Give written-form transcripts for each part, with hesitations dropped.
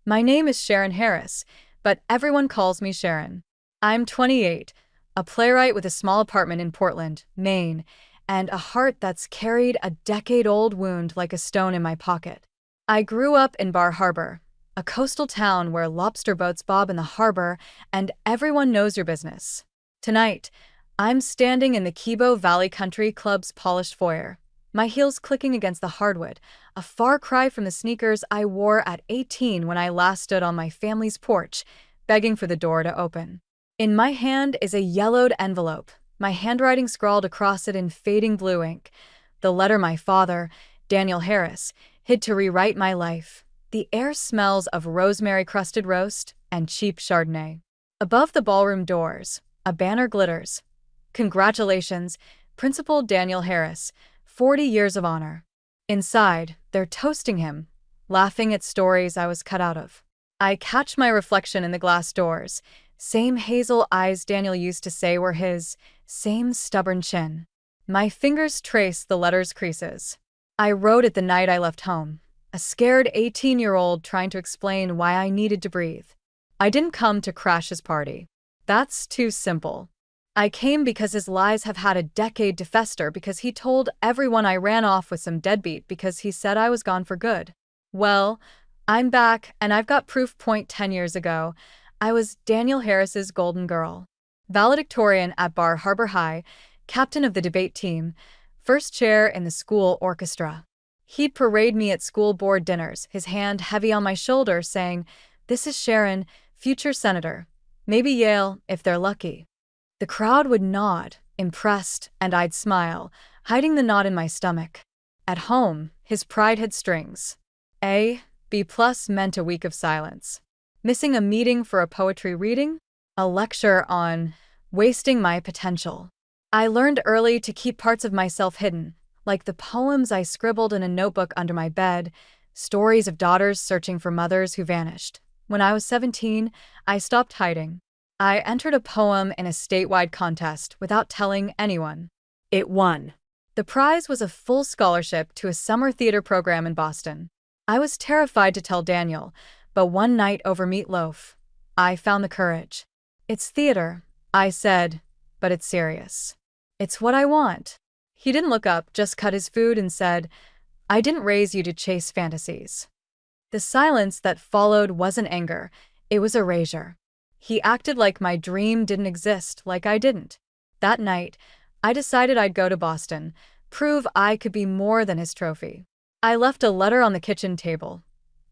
My name is Sharon Harris, but everyone calls me Sharon. I'm 28, a playwright with a small apartment in Portland, Maine, and a heart that's carried a decade-old wound like a stone in my pocket. I grew up in Bar Harbor, a coastal town where lobster boats bob in the harbor and everyone knows your business. Tonight, I'm standing in the Kibo Valley Country Club's polished foyer, my heels clicking against the hardwood, a far cry from the sneakers I wore at 18 when I last stood on my family's porch, begging for the door to open. In my hand is a yellowed envelope, my handwriting scrawled across it in fading blue ink, the letter my father, Daniel Harris, hid to rewrite my life. The air smells of rosemary-crusted roast and cheap Chardonnay. Above the ballroom doors, a banner glitters. Congratulations, Principal Daniel Harris, 40 years of honor. Inside, they're toasting him, laughing at stories I was cut out of. I catch my reflection in the glass doors. Same hazel eyes Daniel used to say were his, same stubborn chin. My fingers trace the letter's creases. I wrote it the night I left home, a scared 18-year-old trying to explain why I needed to breathe. I didn't come to crash his party. That's too simple. I came because his lies have had a decade to fester, because he told everyone I ran off with some deadbeat because he said I was gone for good. Well, I'm back, and I've got proof point. 10 years ago, I was Daniel Harris's golden girl. Valedictorian at Bar Harbor High, captain of the debate team, first chair in the school orchestra. He'd parade me at school board dinners, his hand heavy on my shoulder, saying, "This is Sharon, future senator. Maybe Yale, if they're lucky." The crowd would nod, impressed, and I'd smile, hiding the knot in my stomach. At home, his pride had strings. A, B+ meant a week of silence. Missing a meeting for a poetry reading? A lecture on wasting my potential. I learned early to keep parts of myself hidden, like the poems I scribbled in a notebook under my bed, stories of daughters searching for mothers who vanished. When I was 17, I stopped hiding. I entered a poem in a statewide contest without telling anyone. It won. The prize was a full scholarship to a summer theater program in Boston. I was terrified to tell Daniel, but one night over meatloaf, I found the courage. "It's theater," I said, "but it's serious. It's what I want." He didn't look up, just cut his food and said, "I didn't raise you to chase fantasies." The silence that followed wasn't anger, it was erasure. He acted like my dream didn't exist, like I didn't. That night, I decided I'd go to Boston, prove I could be more than his trophy. I left a letter on the kitchen table.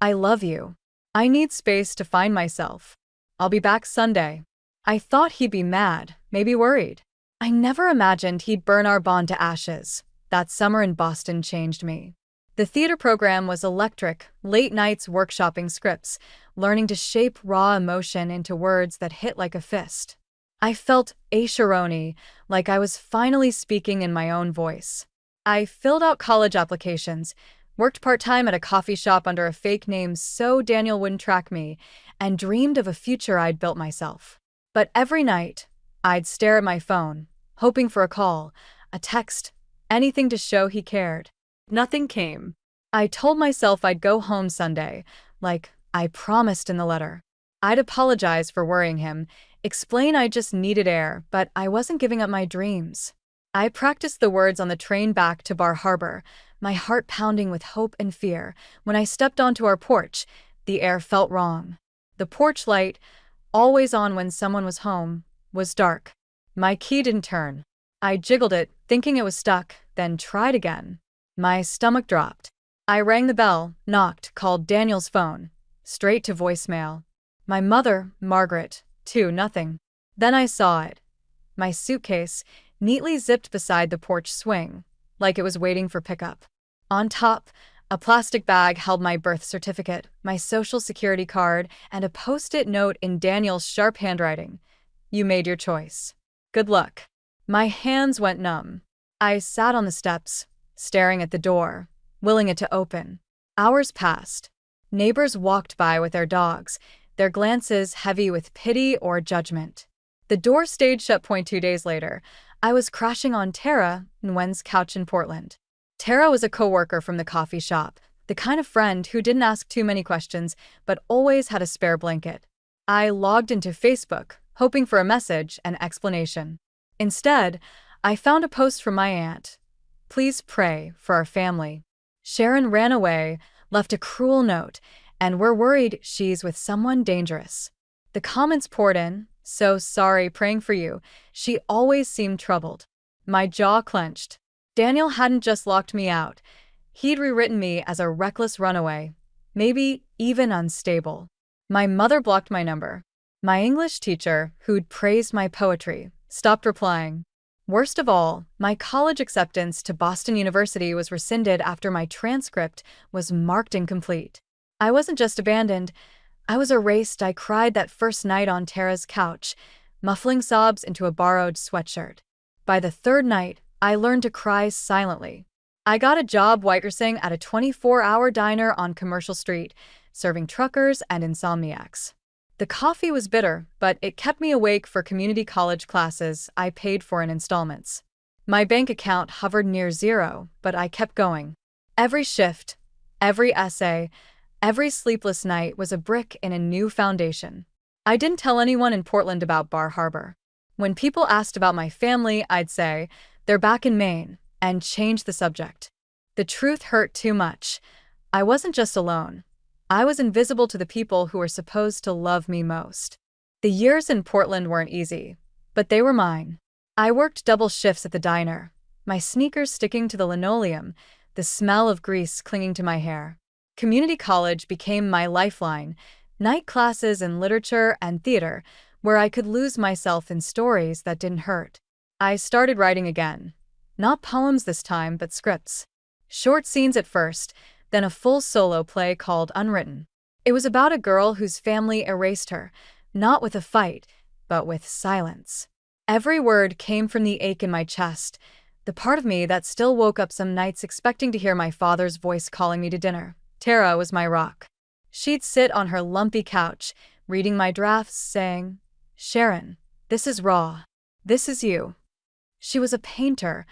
"I love you. I need space to find myself. I'll be back Sunday." I thought he'd be mad, maybe worried. I never imagined he'd burn our bond to ashes. That summer in Boston changed me. The theater program was electric, late nights workshopping scripts, learning to shape raw emotion into words that hit like a fist. I felt a-sharoni, like I was finally speaking in my own voice. I filled out college applications, worked part-time at a coffee shop under a fake name so Daniel wouldn't track me, and dreamed of a future I'd built myself. But every night, I'd stare at my phone, hoping for a call, a text, anything to show he cared. Nothing came. I told myself I'd go home Sunday, like I promised in the letter. I'd apologize for worrying him, explain I just needed air, but I wasn't giving up my dreams. I practiced the words on the train back to Bar Harbor, my heart pounding with hope and fear. When I stepped onto our porch, the air felt wrong. The porch light, always on when someone was home, was dark. My key didn't turn. I jiggled it, thinking it was stuck, then tried again. My stomach dropped. I rang the bell, knocked, called Daniel's phone. Straight to voicemail. My mother, Margaret, too, nothing. Then I saw it. My suitcase, neatly zipped beside the porch swing, like it was waiting for pickup. On top, a plastic bag held my birth certificate, my social security card, and a post-it note in Daniel's sharp handwriting. "You made your choice. Good luck." My hands went numb. I sat on the steps, staring at the door, willing it to open. Hours passed. Neighbors walked by with their dogs, their glances heavy with pity or judgment. The door stayed shut. 2 days later, I was crashing on Tara Nguyen's couch in Portland. Tara was a coworker from the coffee shop, the kind of friend who didn't ask too many questions but always had a spare blanket. I logged into Facebook, hoping for a message and explanation. Instead, I found a post from my aunt. "Please pray for our family. Sharon ran away, left a cruel note, and we're worried she's with someone dangerous." The comments poured in. "So sorry, praying for you." She always seemed troubled. My jaw clenched. Daniel hadn't just locked me out. He'd rewritten me as a reckless runaway, maybe even unstable. My mother blocked my number. My English teacher, who'd praised my poetry, stopped replying. Worst of all, my college acceptance to Boston University was rescinded after my transcript was marked incomplete. I wasn't just abandoned, I was erased. I cried that first night on Tara's couch, muffling sobs into a borrowed sweatshirt. By the third night, I learned to cry silently. I got a job waitressing at a 24-hour diner on Commercial Street, serving truckers and insomniacs. The coffee was bitter, but it kept me awake for community college classes I paid for in installments. My bank account hovered near zero, but I kept going. Every shift, every essay, every sleepless night was a brick in a new foundation. I didn't tell anyone in Portland about Bar Harbor. When people asked about my family, I'd say, "They're back in Maine," and change the subject. The truth hurt too much. I wasn't just alone. I was invisible to the people who were supposed to love me most. The years in Portland weren't easy, but they were mine. I worked double shifts at the diner, my sneakers sticking to the linoleum, the smell of grease clinging to my hair. Community college became my lifeline, night classes in literature and theater, where I could lose myself in stories that didn't hurt. I started writing again. Not poems this time, but scripts. Short scenes at first, then a full solo play called Unwritten. It was about a girl whose family erased her, not with a fight, but with silence. Every word came from the ache in my chest, the part of me that still woke up some nights expecting to hear my father's voice calling me to dinner. Tara was my rock. She'd sit on her lumpy couch, reading my drafts, saying, "Sharon, this is raw. This is you." She was a painter,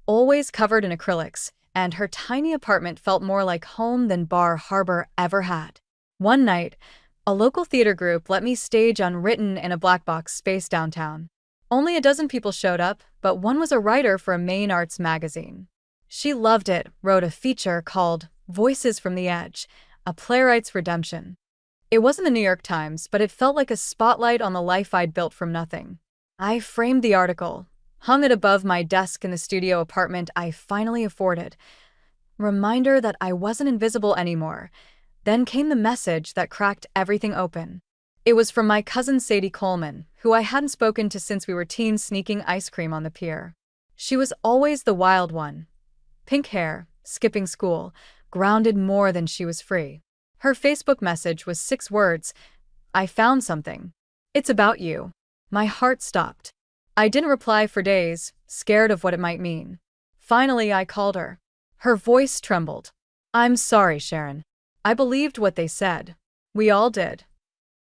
always covered in acrylics, and her tiny apartment felt more like home than Bar Harbor ever had. One night, a local theater group let me stage Unwritten in a black box space downtown. Only a dozen people showed up, but one was a writer for a Maine arts magazine. She loved it, wrote a feature called Voices from the Edge, a playwright's redemption. It wasn't the New York Times, but it felt like a spotlight on the life I'd built from nothing. I framed the article, hung it above my desk in the studio apartment I finally afforded. Reminder that I wasn't invisible anymore. Then came the message that cracked everything open. It was from my cousin Sadie Coleman, who I hadn't spoken to since we were teens sneaking ice cream on the pier. She was always the wild one. Pink hair, skipping school, grounded more than she was free. Her Facebook message was 6 words. "I found something. It's about you." My heart stopped. I didn't reply for days, scared of what it might mean. Finally, I called her. Her voice trembled. "I'm sorry, Sharon. I believed what they said. We all did."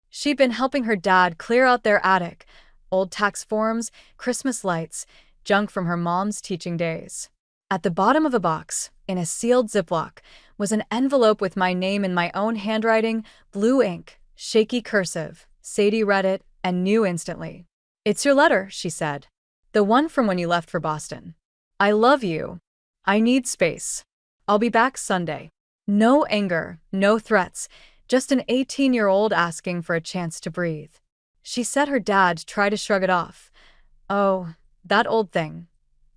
She'd been helping her dad clear out their attic, old tax forms, Christmas lights, junk from her mom's teaching days. At the bottom of a box, in a sealed Ziploc, was an envelope with my name in my own handwriting, blue ink, shaky cursive. Sadie read it and knew instantly. "It's your letter," she said. "The one from when you left for Boston. I love you. I need space. I'll be back Sunday." No anger, no threats, just an 18-year-old asking for a chance to breathe. She said her dad tried to shrug it off. "Oh, that old thing."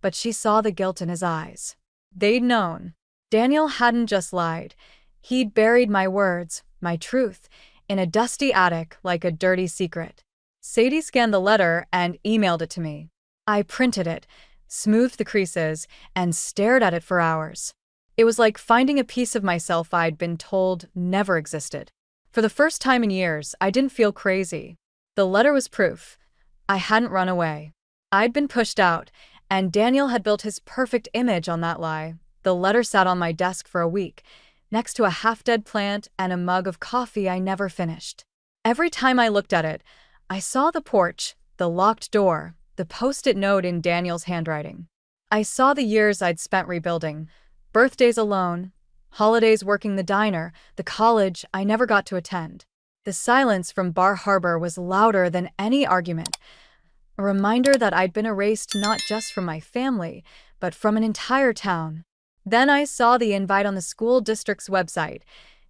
But she saw the guilt in his eyes. They'd known. Daniel hadn't just lied. He'd buried my words, my truth, in a dusty attic like a dirty secret. Sadie scanned the letter and emailed it to me. I printed it, smoothed the creases, and stared at it for hours. It was like finding a piece of myself I'd been told never existed. For the first time in years, I didn't feel crazy. The letter was proof. I hadn't run away. I'd been pushed out, and Daniel had built his perfect image on that lie. The letter sat on my desk for a week, next to a half-dead plant and a mug of coffee I never finished. Every time I looked at it, I saw the porch, the locked door, the post-it note in Daniel's handwriting. I saw the years I'd spent rebuilding, birthdays alone, holidays working the diner, the college I never got to attend. The silence from Bar Harbor was louder than any argument, a reminder that I'd been erased not just from my family, but from an entire town. Then I saw the invite on the school district's website.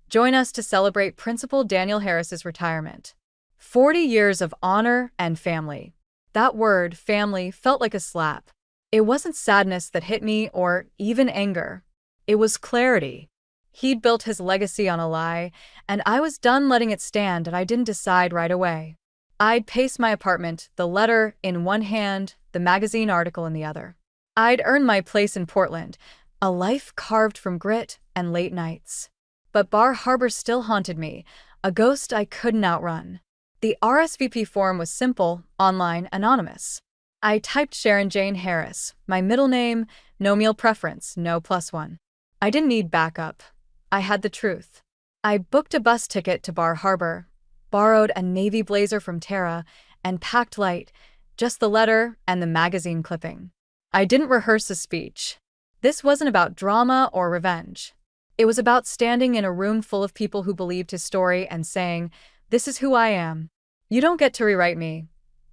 Join us to celebrate Principal Daniel Harris's retirement. 40 years of honor and family. That word, family, felt like a slap. It wasn't sadness that hit me or even anger. It was clarity. He'd built his legacy on a lie, and I was done letting it stand, and I didn't decide right away. I'd pace my apartment, the letter in one hand, the magazine article in the other. I'd earned my place in Portland, a life carved from grit and late nights. But Bar Harbor still haunted me, a ghost I couldn't outrun. The RSVP form was simple, online, anonymous. I typed Sharon Jane Harris, my middle name, no meal preference, no +1. I didn't need backup. I had the truth. I booked a bus ticket to Bar Harbor, borrowed a navy blazer from Tara, and packed light, just the letter and the magazine clipping. I didn't rehearse a speech. This wasn't about drama or revenge. It was about standing in a room full of people who believed his story and saying, "This is who I am. You don't get to rewrite me."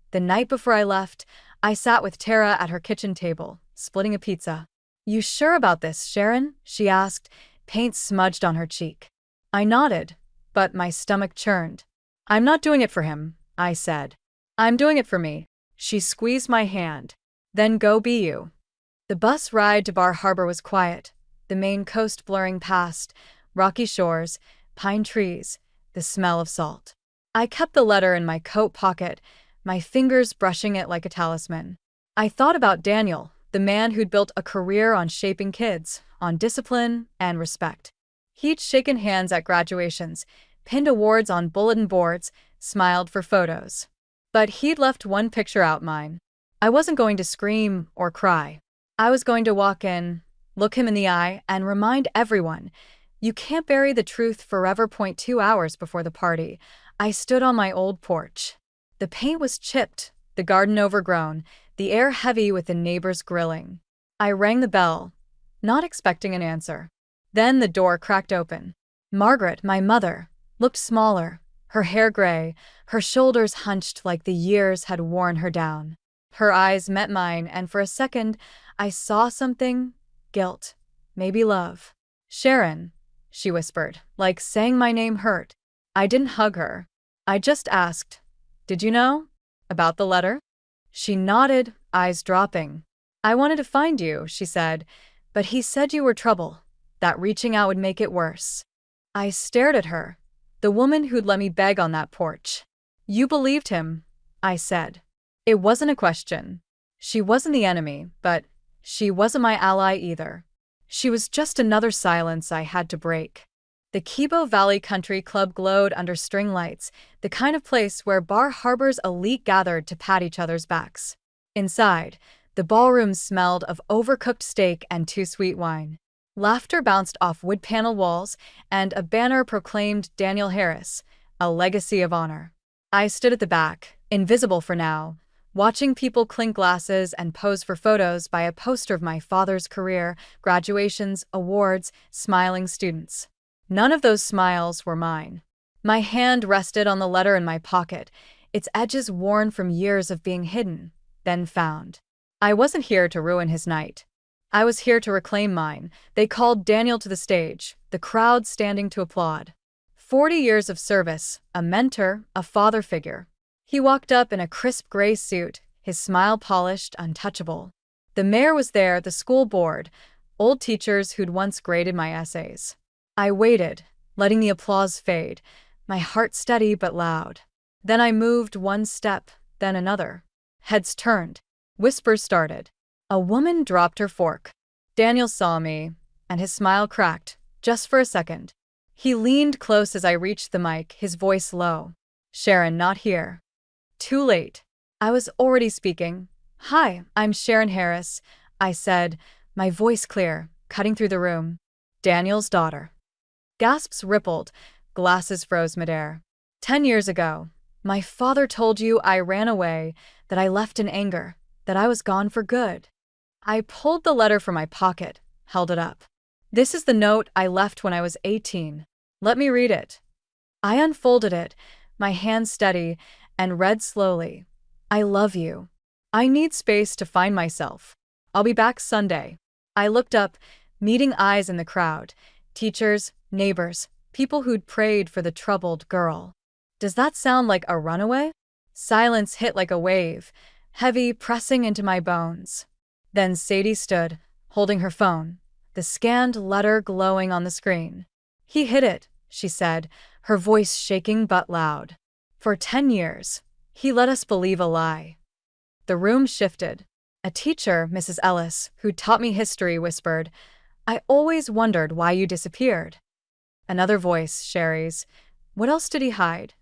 The night before I left, I sat with Tara at her kitchen table, splitting a pizza. "You sure about this, Sharon?" she asked, paint smudged on her cheek. I nodded, but my stomach churned. "I'm not doing it for him," I said. "I'm doing it for me." She squeezed my hand. "Then go be you." The bus ride to Bar Harbor was quiet, the main coast blurring past, rocky shores, pine trees, the smell of salt. I kept the letter in my coat pocket, my fingers brushing it like a talisman. I thought about Daniel, the man who'd built a career on shaping kids, on discipline and respect. He'd shaken hands at graduations, pinned awards on bulletin boards, smiled for photos. But he'd left one picture out, mine. I wasn't going to scream or cry. I was going to walk in, look him in the eye, and remind everyone, you can't bury the truth forever. 2 hours before the party, I stood on my old porch. The paint was chipped, the garden overgrown, the air heavy with the neighbors grilling. I rang the bell, not expecting an answer. Then the door cracked open. Margaret, my mother, looked smaller, her hair gray, her shoulders hunched like the years had worn her down. Her eyes met mine, and for a second, I saw something, guilt, maybe love. "Sharon," she whispered, like saying my name hurt. I didn't hug her. I just asked, "Did you know? About the letter?" She nodded, eyes dropping. "I wanted to find you," she said, "but he said you were trouble, that reaching out would make it worse." I stared at her, the woman who'd let me beg on that porch. "You believed him," I said. It wasn't a question. She wasn't the enemy, but she wasn't my ally either. She was just another silence I had to break. The Kibo Valley Country Club glowed under string lights, the kind of place where Bar Harbor's elite gathered to pat each other's backs. Inside, the ballroom smelled of overcooked steak and too sweet wine. Laughter bounced off wood panel walls, and a banner proclaimed Daniel Harris, a legacy of honor. I stood at the back, invisible for now, watching people clink glasses and pose for photos by a poster of my father's career, graduations, awards, smiling students. None of those smiles were mine. My hand rested on the letter in my pocket, its edges worn from years of being hidden, then found. I wasn't here to ruin his night. I was here to reclaim mine. They called Daniel to the stage, the crowd standing to applaud. 40 years of service, a mentor, a father figure. He walked up in a crisp gray suit, his smile polished, untouchable. The mayor was there, the school board, old teachers who'd once graded my essays. I waited, letting the applause fade, my heart steady but loud. Then I moved one step, then another. Heads turned. Whispers started. A woman dropped her fork. Daniel saw me, and his smile cracked, just for a second. He leaned close as I reached the mic, his voice low. "Sharon, not here." Too late. I was already speaking. "Hi, I'm Sharon Harris," I said, my voice clear, cutting through the room. "Daniel's daughter." Gasps rippled, glasses froze midair. 10 years ago, my father told you I ran away, that I left in anger, that I was gone for good. I pulled the letter from my pocket, held it up. This is the note I left when I was 18. Let me read it. I unfolded it, my hand steady, and read slowly. I love you. I need space to find myself. I'll be back Sunday. I looked up, meeting eyes in the crowd. Teachers, neighbors, people who'd prayed for the troubled girl. Does that sound like a runaway? Silence hit like a wave, heavy, pressing into my bones. Then Sadie stood, holding her phone, the scanned letter glowing on the screen. He hid it, she said, her voice shaking but loud. For 10 years, he let us believe a lie. The room shifted. A teacher, Mrs. Ellis, who taught me history, whispered, I always wondered why you disappeared. Another voice, Sherry's, what else did he hide?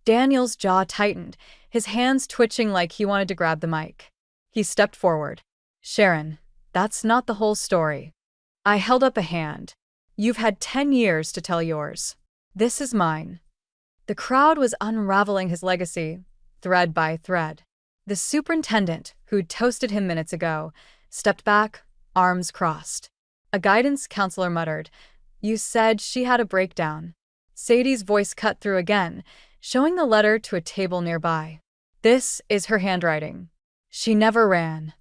Daniel's jaw tightened, his hands twitching like he wanted to grab the mic. He stepped forward. Sharon, that's not the whole story. I held up a hand. You've had 10 years to tell yours. This is mine. The crowd was unraveling his legacy, thread by thread. The superintendent, who'd toasted him minutes ago, stepped back, arms crossed. A guidance counselor muttered, You said she had a breakdown. Sadie's voice cut through again, showing the letter to a table nearby. This is her handwriting. She never ran.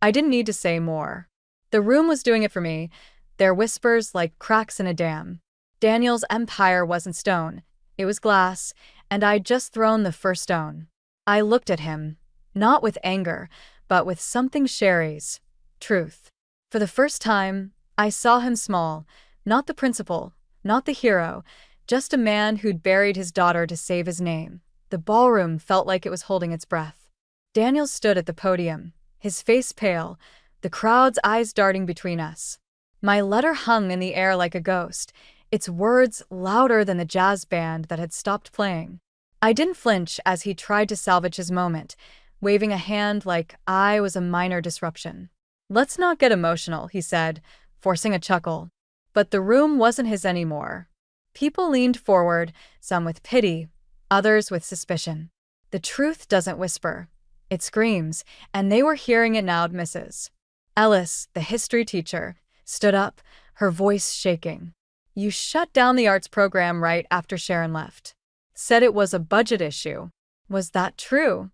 I didn't need to say more. The room was doing it for me, their whispers like cracks in a dam. Daniel's empire wasn't stone, it was glass, and I'd just thrown the first stone. I looked at him, not with anger, but with something Sherry's, truth. For the first time, I saw him small, not the principal, not the hero, just a man who'd buried his daughter to save his name. The ballroom felt like it was holding its breath. Daniel stood at the podium, his face pale, the crowd's eyes darting between us. My letter hung in the air like a ghost, its words louder than the jazz band that had stopped playing. I didn't flinch as he tried to salvage his moment, waving a hand like I was a minor disruption. Let's not get emotional, he said, forcing a chuckle. But the room wasn't his anymore. People leaned forward, some with pity, others with suspicion. The truth doesn't whisper. It screams, and they were hearing it now. Mrs. Ellis, the history teacher, stood up, her voice shaking. You shut down the arts program right after Sharon left. Said it was a budget issue. Was that true?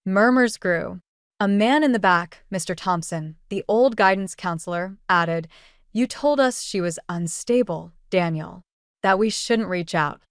Murmurs grew. A man in the back, Mr. Thompson, the old guidance counselor, added, You told us she was unstable, Daniel. That we shouldn't reach out.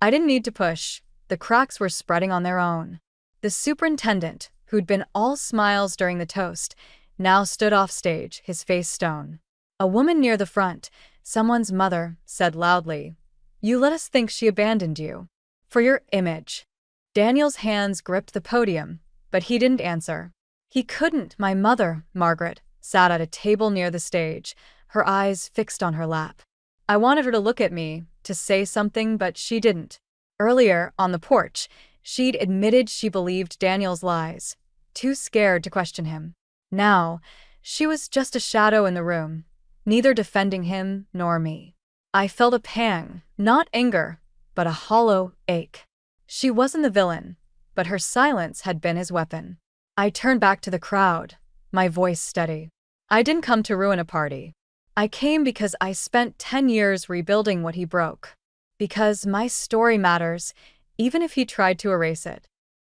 I didn't need to push. The cracks were spreading on their own. The superintendent, who'd been all smiles during the toast, now stood off stage, his face stone. A woman near the front, someone's mother, said loudly, You let us think she abandoned you. For your image. Daniel's hands gripped the podium, but he didn't answer. He couldn't. My mother, Margaret, sat at a table near the stage, her eyes fixed on her lap. I wanted her to look at me, to say something, but she didn't. Earlier, on the porch, she'd admitted she believed Daniel's lies, too scared to question him. Now, she was just a shadow in the room, neither defending him nor me. I felt a pang, not anger, but a hollow ache. She wasn't the villain, but her silence had been his weapon. I turned back to the crowd, my voice steady. I didn't come to ruin a party. I came because I spent 10 years rebuilding what he broke. Because my story matters, even if he tried to erase it.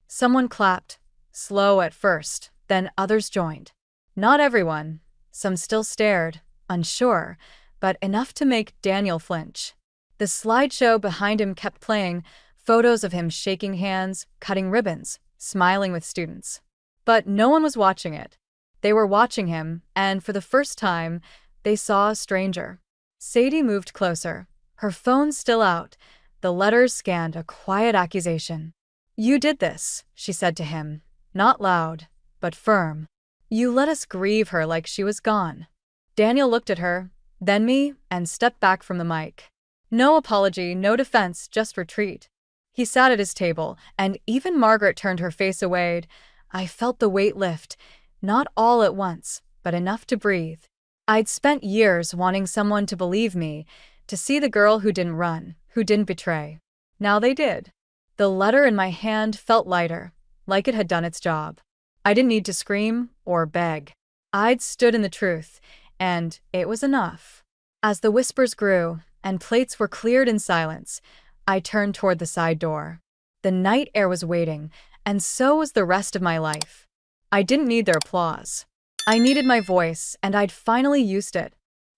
Someone clapped, slow at first, then others joined. Not everyone. Some still stared, unsure, but enough to make Daniel flinch. The slideshow behind him kept playing, photos of him shaking hands, cutting ribbons, smiling with students. But no one was watching it. They were watching him, and for the first time, they saw a stranger. Sadie moved closer, her phone still out. The letters scanned a quiet accusation. You did this, she said to him, not loud, but firm. You let us grieve her like she was gone. Daniel looked at her, then me, and stepped back from the mic. No apology, no defense, just retreat. He sat at his table, and even Margaret turned her face away. I felt the weight lift, not all at once, but enough to breathe. I'd spent years wanting someone to believe me, to see the girl who didn't run, who didn't betray. Now they did. The letter in my hand felt lighter, like it had done its job. I didn't need to scream or beg. I'd stood in the truth, and it was enough. As the whispers grew and plates were cleared in silence, I turned toward the side door. The night air was waiting, and so was the rest of my life. I didn't need their applause. I needed my voice, and I'd finally used it.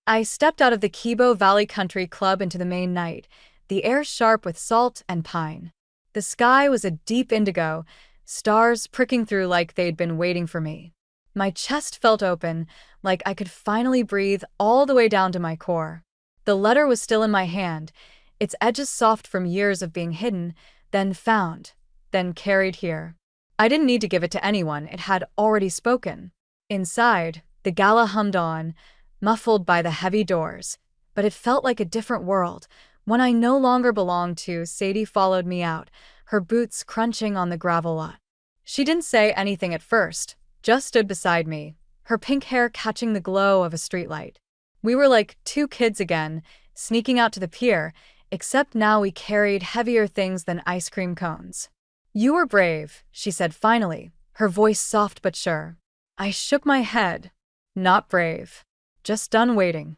I stepped out of the Kibo Valley Country Club into the main night, the air sharp with salt and pine. The sky was a deep indigo, stars pricking through like they'd been waiting for me. My chest felt open, like I could finally breathe all the way down to my core. The letter was still in my hand, its edges soft from years of being hidden, then found, then carried here. I didn't need to give it to anyone, it had already spoken. Inside, the gala hummed on, muffled by the heavy doors, but it felt like a different world, one I no longer belonged to. Sadie followed me out, her boots crunching on the gravel lot. She didn't say anything at first, just stood beside me, her pink hair catching the glow of a streetlight. We were like two kids again, sneaking out to the pier, except now we carried heavier things than ice cream cones. "You were brave," she said finally, her voice soft but sure. I shook my head. Not brave. Just done waiting.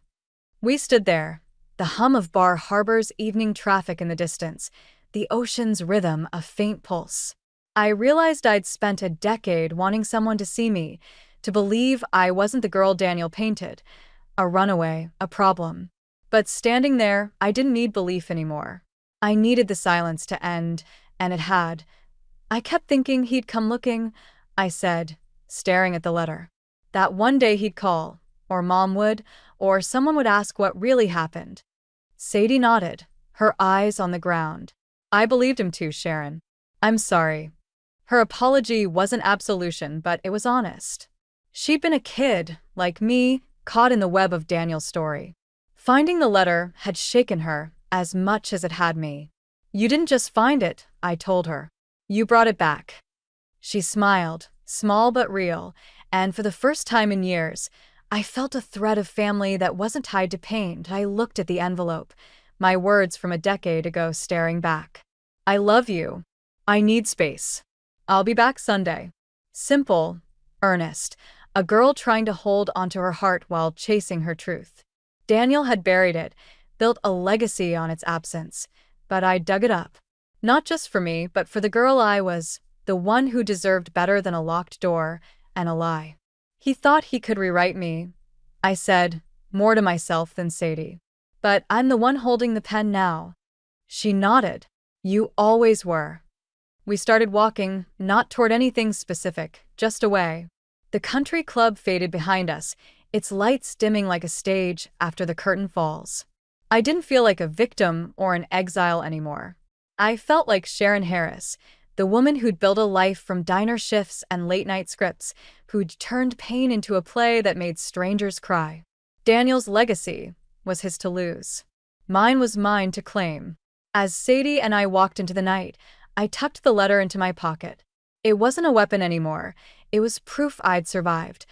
We stood there, the hum of Bar Harbor's evening traffic in the distance, the ocean's rhythm a faint pulse. I realized I'd spent a decade wanting someone to see me, to believe I wasn't the girl Daniel painted, a runaway, a problem. But standing there, I didn't need belief anymore. I needed the silence to end, and it had. "I kept thinking he'd come looking," I said, staring at the letter. "That one day he'd call, or Mom would, or someone would ask what really happened." Sadie nodded, her eyes on the ground. "I believed him too, Sharon. I'm sorry." Her apology wasn't absolution, but it was honest. She'd been a kid, like me, caught in the web of Daniel's story. Finding the letter had shaken her as much as it had me. "You didn't just find it," I told her. "You brought it back." She smiled, small but real, and for the first time in years, I felt a thread of family that wasn't tied to pain. I looked at the envelope, my words from a decade ago staring back. "I love you. I need space. I'll be back Sunday." Simple, earnest, a girl trying to hold onto her heart while chasing her truth. Daniel had buried it, built a legacy on its absence, but I dug it up. Not just for me, but for the girl I was, the one who deserved better than a locked door and a lie. "He thought he could rewrite me," I said, more to myself than Sadie. "But I'm the one holding the pen now." She nodded. "You always were." We started walking, not toward anything specific, just away. The country club faded behind us, its lights dimming like a stage after the curtain falls. I didn't feel like a victim or an exile anymore. I felt like Sharon Harris, the woman who'd built a life from diner shifts and late-night scripts, who'd turned pain into a play that made strangers cry. Daniel's legacy was his to lose. Mine was mine to claim. As Sadie and I walked into the night, I tucked the letter into my pocket. It wasn't a weapon anymore. It was proof I'd survived.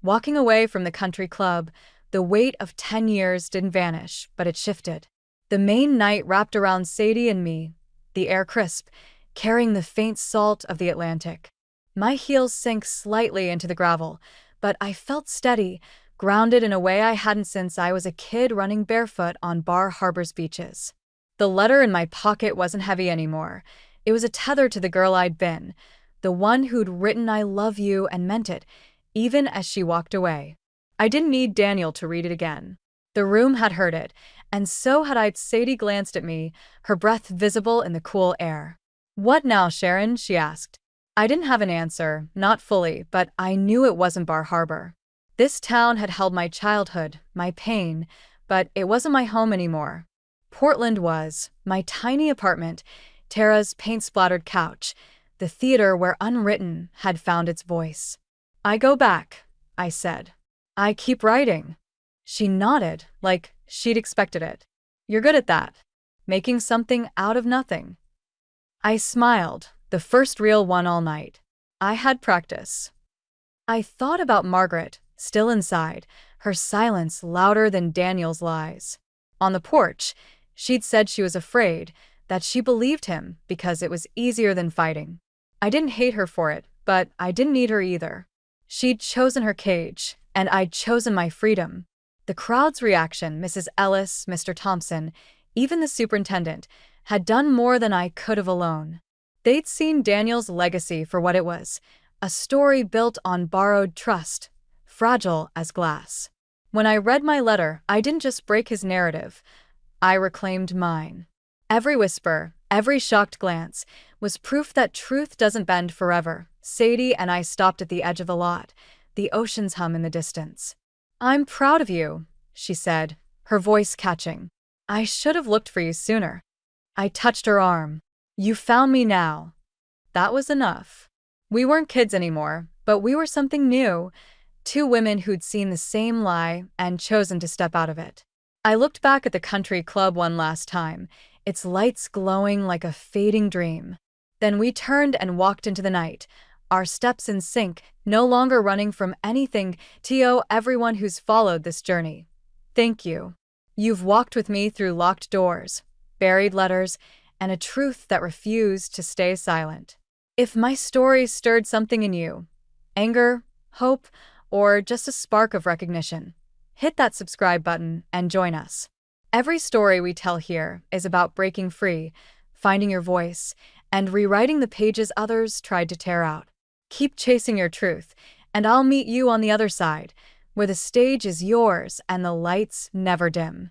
Walking away from the country club, the weight of 10 years didn't vanish, but it shifted. The main night wrapped around Sadie and me, the air crisp, carrying the faint salt of the Atlantic. My heels sank slightly into the gravel, but I felt steady, grounded in a way I hadn't since I was a kid running barefoot on Bar Harbor's beaches. The letter in my pocket wasn't heavy anymore. It was a tether to the girl I'd been, the one who'd written "I love you" and meant it, even as she walked away. I didn't need Daniel to read it again. The room had heard it, and so had I. Sadie glanced at me, her breath visible in the cool air. "What now, Sharon?" she asked. I didn't have an answer, not fully, but I knew it wasn't Bar Harbor. This town had held my childhood, my pain, but it wasn't my home anymore. Portland was, my tiny apartment, Tara's paint-splattered couch, the theater where unwritten had found its voice. "I go back," I said. "I keep writing." She nodded, like she'd expected it. "You're good at that. Making something out of nothing." I smiled, the first real one all night. I had practice. I thought about Margaret, still inside, her silence louder than Daniel's lies. On the porch, she'd said she was afraid, that she believed him because it was easier than fighting. I didn't hate her for it, but I didn't need her either. She'd chosen her cage, and I'd chosen my freedom. The crowd's reaction, Mrs. Ellis, Mr. Thompson, even the superintendent, had done more than I could have alone. They'd seen Daniel's legacy for what it was, a story built on borrowed trust, fragile as glass. When I read my letter, I didn't just break his narrative, I reclaimed mine. Every whisper, every shocked glance, was proof that truth doesn't bend forever. Sadie and I stopped at the edge of the lot, the ocean's hum in the distance. "I'm proud of you," she said, her voice catching. "I should have looked for you sooner." I touched her arm. "You found me now." That was enough. We weren't kids anymore, but we were something new, two women who'd seen the same lie and chosen to step out of it. I looked back at the country club one last time, its lights glowing like a fading dream. Then we turned and walked into the night, our steps in sync, no longer running from anything. To everyone who's followed this journey, thank you. You've walked with me through locked doors, buried letters, and a truth that refused to stay silent. If my story stirred something in you, anger, hope, or just a spark of recognition, hit that subscribe button and join us. Every story we tell here is about breaking free, finding your voice, and rewriting the pages others tried to tear out. Keep chasing your truth, and I'll meet you on the other side, where the stage is yours and the lights never dim.